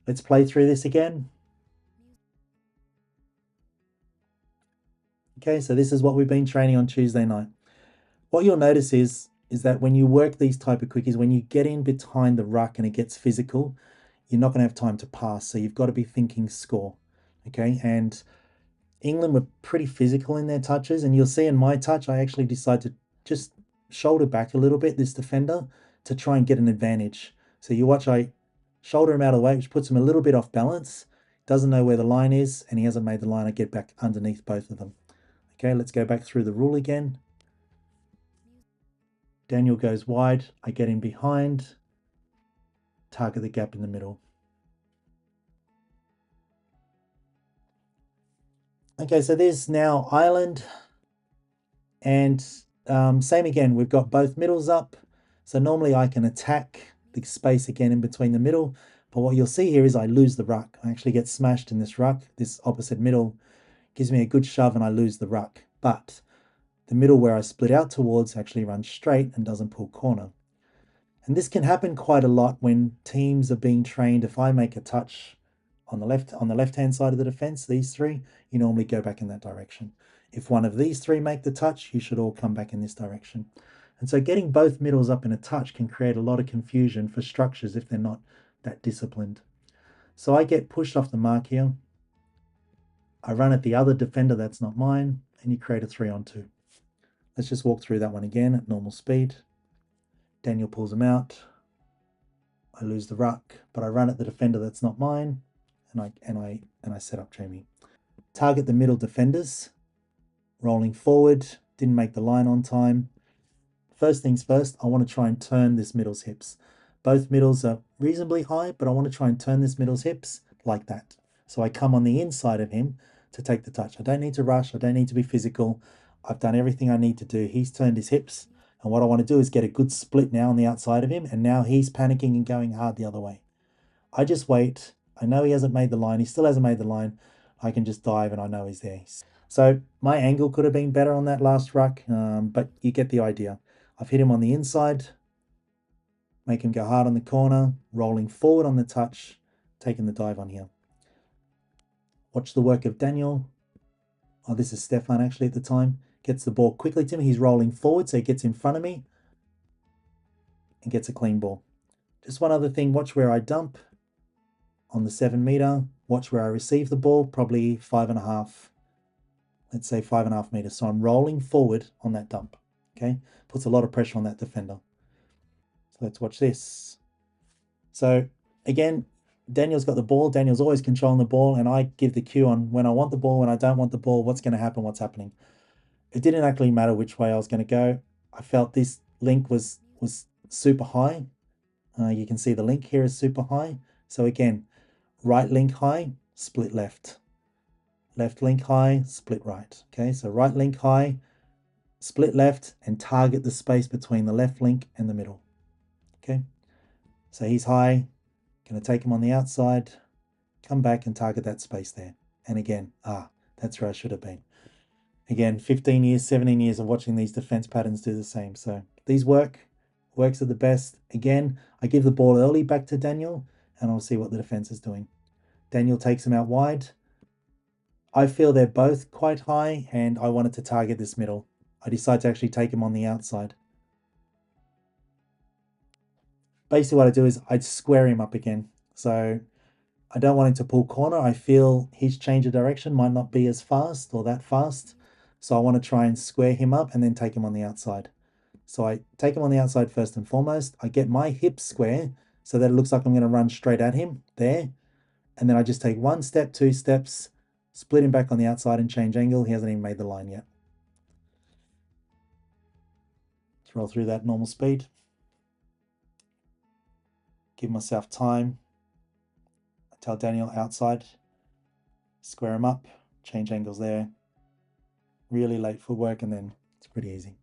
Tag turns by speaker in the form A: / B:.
A: Let's play through this again. Okay, so this is what we've been training on Tuesday night. What you'll notice is that when you work these type of quickies, when you get in behind the ruck and it gets physical, you're not going to have time to pass. So you've got to be thinking score. Okay, and England were pretty physical in their touches, and you'll see in my touch, I actually decided to just shoulder back a little bit, this defender, to try and get an advantage. So you watch, I shoulder him out of the way, which puts him a little bit off balance, doesn't know where the line is, and he hasn't made the line. I get back underneath both of them. Okay, let's go back through the rule again. Daniel goes wide, I get in behind, target the gap in the middle. Okay, so there's now Ireland, and same again, we've got both middles up. So normally I can attack the space again in between the middle, but what you'll see here is I lose the ruck. I actually get smashed in this ruck. This opposite middle gives me a good shove and I lose the ruck. But the middle where I split out towards actually runs straight and doesn't pull corner. And this can happen quite a lot when teams are being trained. If I make a touch on the left-hand side of the defense, these three, you normally go back in that direction. If one of these three make the touch, you should all come back in this direction. And so getting both middles up in a touch can create a lot of confusion for structures if they're not that disciplined. So I get pushed off the mark here. I run at the other defender that's not mine, and you create a 3-on-2. Let's just walk through that one again at normal speed. Daniel pulls him out. I lose the ruck, but I run at the defender that's not mine, and I set up Jamie. Target the middle defenders. Rolling forward, didn't make the line on time. First things first, I want to try and turn this middle's hips. Both middles are reasonably high, but I want to try and turn this middle's hips like that. So I come on the inside of him to take the touch. I don't need to rush. I don't need to be physical. I've done everything I need to do. He's turned his hips. And what I want to do is get a good split now on the outside of him. And now he's panicking and going hard the other way. I just wait. I know he hasn't made the line. He still hasn't made the line. I can just dive and I know he's there. So my angle could have been better on that last ruck, but you get the idea. I've hit him on the inside, make him go hard on the corner, rolling forward on the touch, taking the dive on here. Watch the work of Daniel. Oh, this is Stefan actually at the time. Gets the ball quickly to me. He's rolling forward, so he gets in front of me and gets a clean ball. Just one other thing, watch where I dump on the 7-meter. Watch where I receive the ball, probably 5.5. Let's say 5.5 meters. So I'm rolling forward on that dump. Okay, puts a lot of pressure on that defender. So let's watch this. So again, Daniel's got the ball. Daniel's always controlling the ball, and I give the cue on when I want the ball, when I don't want the ball, what's going to happen, what's happening. It didn't actually matter which way I was going to go. I felt this link was super high. You can see the link here is super high. So again, right link high, split left. Left link high, split right. Okay, so right link high, split left, and target the space between the left link and the middle. Okay, so he's high, going to take him on the outside, come back and target that space there. And again, that's where I should have been. Again, 15 years, 17 years of watching these defense patterns do the same. So these works at the best. Again, I give the ball early back to Daniel, and I'll see what the defense is doing. Daniel takes him out wide. I feel they're both quite high, and I wanted to target this middle. I decide to actually take him on the outside. Basically what I do is I square him up again. So I don't want him to pull corner. I feel his change of direction might not be as fast or that fast. So I want to try and square him up and then take him on the outside. So I take him on the outside first and foremost. I get my hips square so that it looks like I'm going to run straight at him there. And then I just take 1 step, 2 steps, split him back on the outside and change angle. He hasn't even made the line yet. Let's roll through that normal speed. Give myself time. I tell Daniel outside, square him up, change angles there. Really late footwork, and then it's pretty easy.